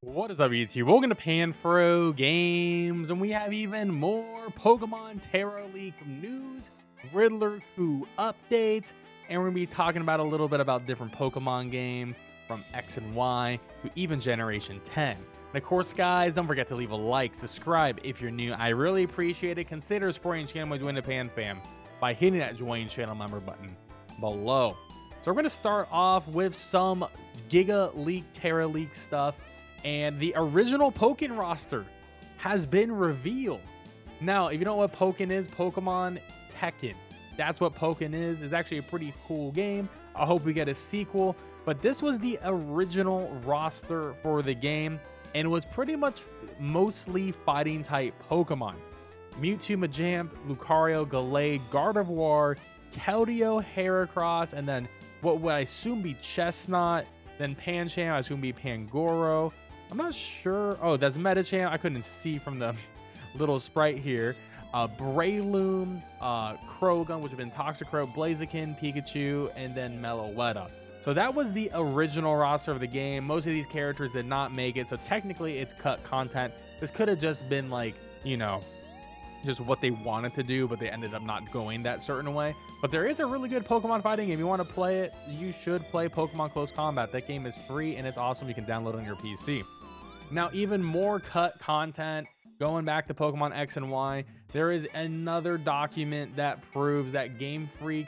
What is up, YouTube? Welcome to PanFro Games, and we have even more Pokemon Terra League news, Riddler coup updates, and we're going to be talking about a little bit about different Pokemon games from X and Y to even Generation 10. And of course, guys, don't forget to leave a like, subscribe if you're new. I really appreciate it. Consider supporting the channel by joining the Pan Fam by hitting that join channel member button below. So we're going to start off with some Giga League, Terra League stuff. And the original Pokken roster has been revealed. Now, if you don't know what Pokken is, Pokemon Tekken. That's what Pokken is. It's actually a pretty cool game. I hope we get a sequel. But this was the original roster for the game. And it was pretty much mostly fighting type Pokemon. Mewtwo, Machamp, Lucario, Gallade, Gardevoir, Keldeo, Heracross, and then what would I assume be Chestnut. Then Pancham, I assume be Pangoro. I'm not sure. Oh, that's Metacham. I couldn't see from the little sprite here. Breloom, Krogan, which would have been Toxicroak, Blaziken, Pikachu, and then Meloetta. So that was the original roster of the game. Most of these characters did not make it, so technically it's cut content. This could have just been like, you know, just what they wanted to do, but they ended up not going that certain way. But there is a really good Pokemon fighting game. If you want to play it, you should play Pokemon Close Combat. That game is free and it's awesome. You can download it on your PC. Now, even more cut content, going back to Pokemon X and Y, there is another document that proves that Game Freak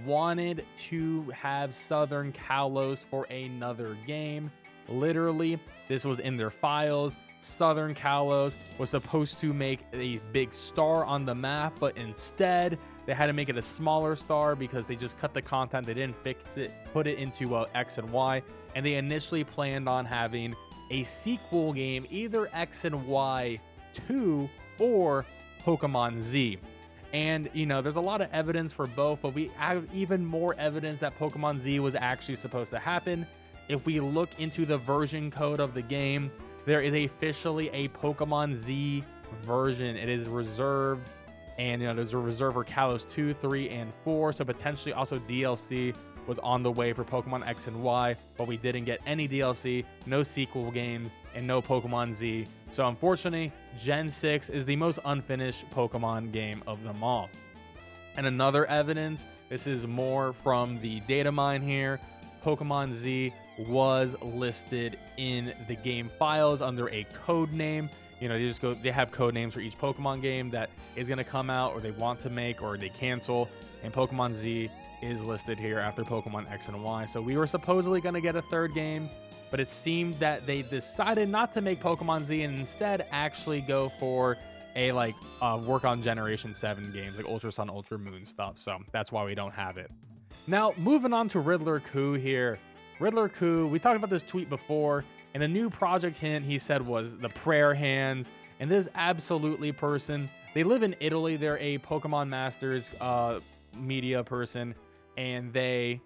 wanted to have Southern Kalos for another game. Literally, this was in their files. Southern Kalos was supposed to make a big star on the map, but instead they had to make it a smaller star because they just cut the content. They didn't fix it, put it into X and Y, and they initially planned on having a sequel game, either X and Y 2 or Pokemon Z. And, you know, there's a lot of evidence for both, but we have even more evidence that Pokemon Z was actually supposed to happen. If we look into the version code of the game, there is officially a Pokemon Z version. It is reserved, and, you know, there's a reserve for Kalos 2, 3, and 4, so potentially also DLC was on the way for Pokemon X and Y, but we didn't get any DLC, no sequel games, and no Pokemon Z. So unfortunately, Gen 6 is the most unfinished Pokemon game of them all. And another evidence, this is more from the data mine here, Pokemon Z was listed in the game files under a code name. You know, they have code names for each Pokemon game that is going to come out, or they want to make, or they cancel, and Pokemon Z is listed here after Pokemon X and Y. So we were supposedly going to get a third game, but it seemed that they decided not to make Pokemon Z and instead actually go for a work on Generation 7 games like Ultra Sun, Ultra Moon stuff. So that's why we don't have it. Now, moving on to Riddler coup here. Riddler coup, we talked about this tweet before, and the new project hint he said was the prayer hands. And this absolutely person, they live in Italy. They're a Pokemon Masters media person, and they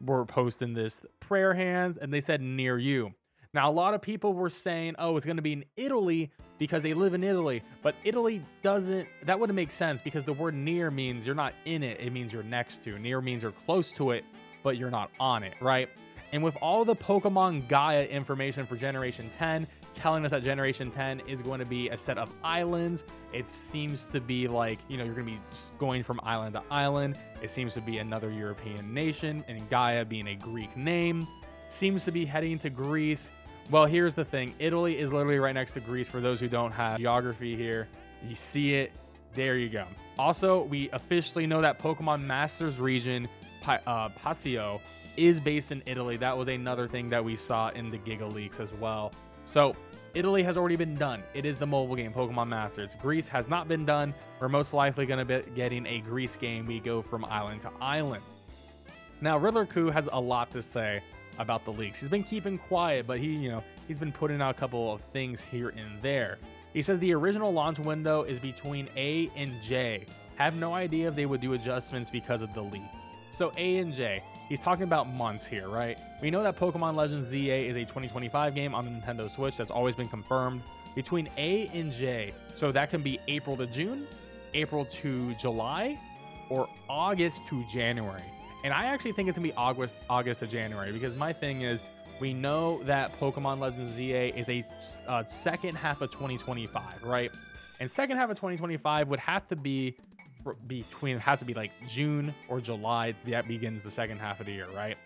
were posting this prayer hands, and they said near you. Now, a lot of people were saying, oh, it's going to be in Italy because they live in Italy, but Italy that wouldn't make sense because the word near means you're not in it. It means you're next to. Near means you're close to it, but you're not on it, right? And with all the Pokemon Gaia information for Generation 10, telling us that Generation 10 is going to be a set of islands, it seems to be like, you know, you're going to be going from island to island. It seems to be another European nation, and Gaia being a Greek name, seems to be heading to Greece. Well, here's the thing. Italy is literally right next to Greece for those who don't have geography here. You see it. There you go. Also, we officially know that Pokemon Masters region, Pasio, is based in Italy. That was another thing that we saw in the Giga Leaks as well. So Italy has already been done. It is the mobile game, Pokemon Masters. Greece has not been done. We're most likely going to be getting a Greece game. We go from island to island. Now, Riddler Coup has a lot to say about the leaks. He's been keeping quiet, but he's been putting out a couple of things here and there. He says the original launch window is between A and J. Have no idea if they would do adjustments because of the leak. So A and J, he's talking about months here, right? We know that Pokemon Legends ZA is a 2025 game on the Nintendo Switch. That's always been confirmed. Between A and J, so that can be April to June, April to July, or August to January. And I actually think it's going to be August to January, because my thing is, we know that Pokemon Legends ZA is a second half of 2025, right? And second half of 2025 would have to be it has to be like June or July. That begins the second half of the year, right?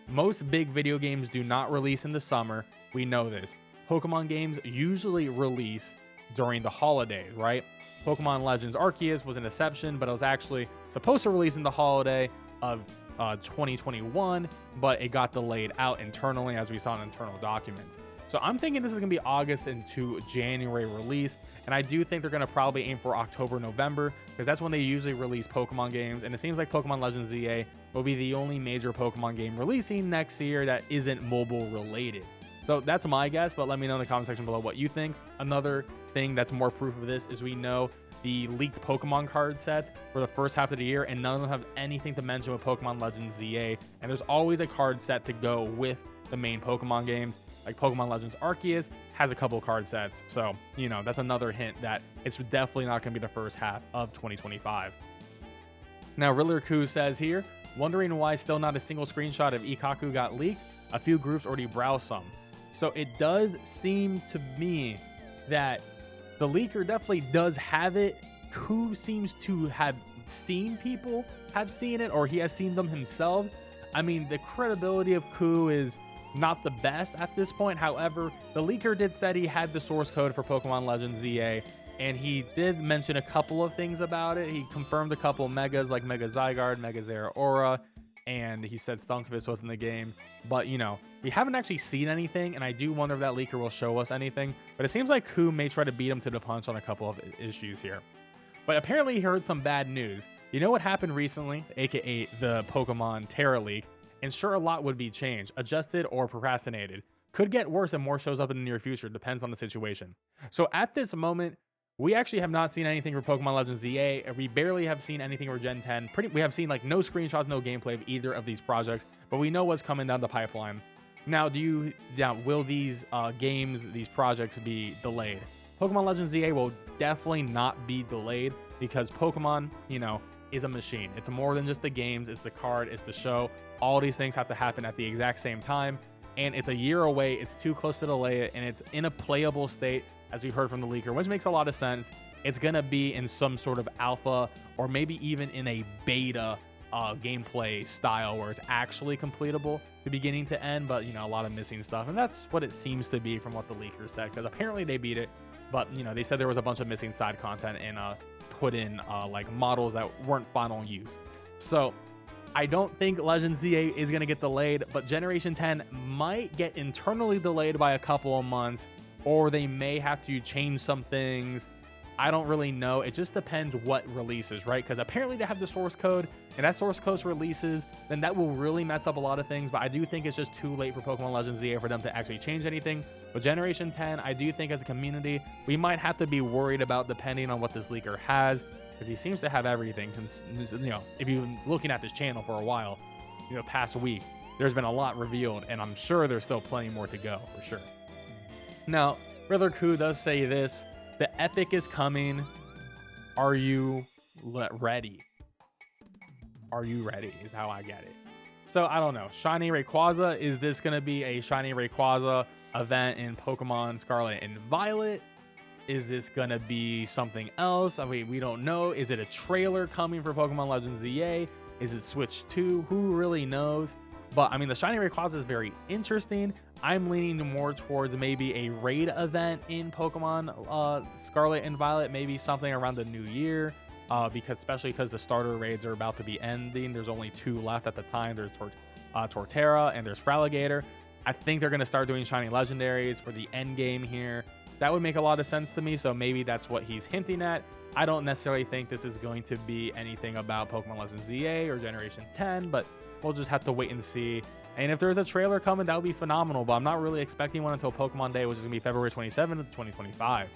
Most big video games do not release in the summer. We know this. Pokemon games usually release during the holidays, right? Pokemon Legends Arceus was an exception, but it was actually supposed to release in the holiday of 2021, but it got delayed out internally, as we saw in internal documents. So I'm thinking this is going to be August into January release, and I do think they're going to probably aim for October, November, because that's when they usually release Pokemon games, and it seems like Pokemon Legends ZA will be the only major Pokemon game releasing next year that isn't mobile related. So that's my guess, but let me know in the comment section below what you think. Another thing that's more proof of this is we know the leaked Pokemon card sets for the first half of the year, and none of them have anything to mention with Pokemon Legends ZA, and there's always a card set to go with the main Pokemon games. Like Pokemon Legends Arceus has a couple card sets, so you know that's another hint that it's definitely not going to be the first half of 2025. Now Riddler Koo says here, wondering why still not a single screenshot of Ikaku got leaked. A few groups already browsed some. So it does seem to me that the leaker definitely does have it. Koo seems to have seen people have seen it, or he has seen them himself. I mean, the credibility of Koo is not the best at this point. However, the leaker did said he had the source code for Pokemon Legends ZA, and he did mention a couple of things about it. He confirmed a couple megas like Mega Zygarde, Mega Zeraora, and he said Stunfisk was in the game. But, you know, we haven't actually seen anything, and I do wonder if that leaker will show us anything. But it seems like Koo may try to beat him to the punch on a couple of issues here. But apparently he heard some bad news. You know what happened recently, aka the Pokemon Terra leak? And sure, a lot would be changed, adjusted, or procrastinated. Could get worse if more shows up in the near future, depends on the situation. So at this moment, we actually have not seen anything for Pokemon Legends ZA. We barely have seen anything for Gen 10. We have seen like no screenshots, no gameplay of either of these projects, but we know what's coming down the pipeline. Now, will these games, these projects be delayed? Pokemon Legends ZA will definitely not be delayed because Pokemon, you know, is a machine. It's more than just the games, it's the card, it's the show. All these things have to happen at the exact same time, and it's a year away. It's too close to delay it, and it's in a playable state, as we heard from the leaker, which makes a lot of sense. It's gonna be in some sort of alpha, or maybe even in a beta gameplay style where it's actually completable to beginning to end, but you know, a lot of missing stuff, and that's what it seems to be from what the leaker said, because apparently they beat it, but you know, they said there was a bunch of missing side content and put in like models that weren't final use. So I don't think Legends ZA is going to get delayed, but Generation 10 might get internally delayed by a couple of months, or they may have to change some things. I don't really know. It just depends what releases, right? Because apparently they have the source code, and that source code releases, then that will really mess up a lot of things. But I do think it's just too late for Pokemon Legends ZA for them to actually change anything. But Generation 10, I do think as a community, we might have to be worried about depending on what this leaker has, because he seems to have everything. You know, if you've been looking at this channel for a while, you know, past week, there's been a lot revealed, and I'm sure there's still plenty more to go for sure. Now, Riddler Koo does say this. The epic is coming. Are you ready? Are you ready is how I get it. So I don't know. Shiny Rayquaza, is this going to be a Shiny Rayquaza event in Pokemon Scarlet and Violet? Is this going to be something else? I mean, we don't know. Is it a trailer coming for Pokemon Legends ZA? Is it Switch 2? Who really knows? But I mean, the Shiny Rayquaza is very interesting. I'm leaning more towards maybe a raid event in Pokemon Scarlet and Violet, maybe something around the new year, especially because the starter raids are about to be ending. There's only 2 left at the time. There's Torterra and there's Fraligator. I think they're going to start doing shiny legendaries for the end game here. That would make a lot of sense to me, so maybe that's what he's hinting at. I don't necessarily think this is going to be anything about Pokemon Legends ZA or Generation 10, but we'll just have to wait and see. And if there's a trailer coming, that would be phenomenal, but I'm not really expecting one until Pokemon Day, which is going to be February 27th, 2025.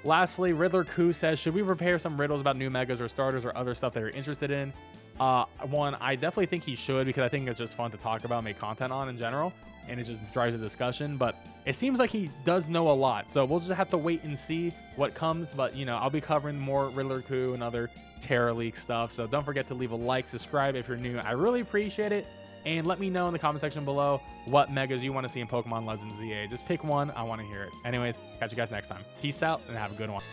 Lastly, Riddler Koo says, should we prepare some riddles about new megas or starters or other stuff that you're interested in? One, I definitely think he should, because I think it's just fun to talk about, make content on in general, and it just drives the discussion. But it seems like he does know a lot, so we'll just have to wait and see what comes. But, you know, I'll be covering more Riddler Koo and other Terra Leak stuff, so don't forget to leave a like, subscribe if you're new. I really appreciate it. and let me know in the comment section below what megas you want to see in Pokemon Legends ZA. Just pick one. I want to hear it. Anyways, catch you guys next time. Peace out and have a good one.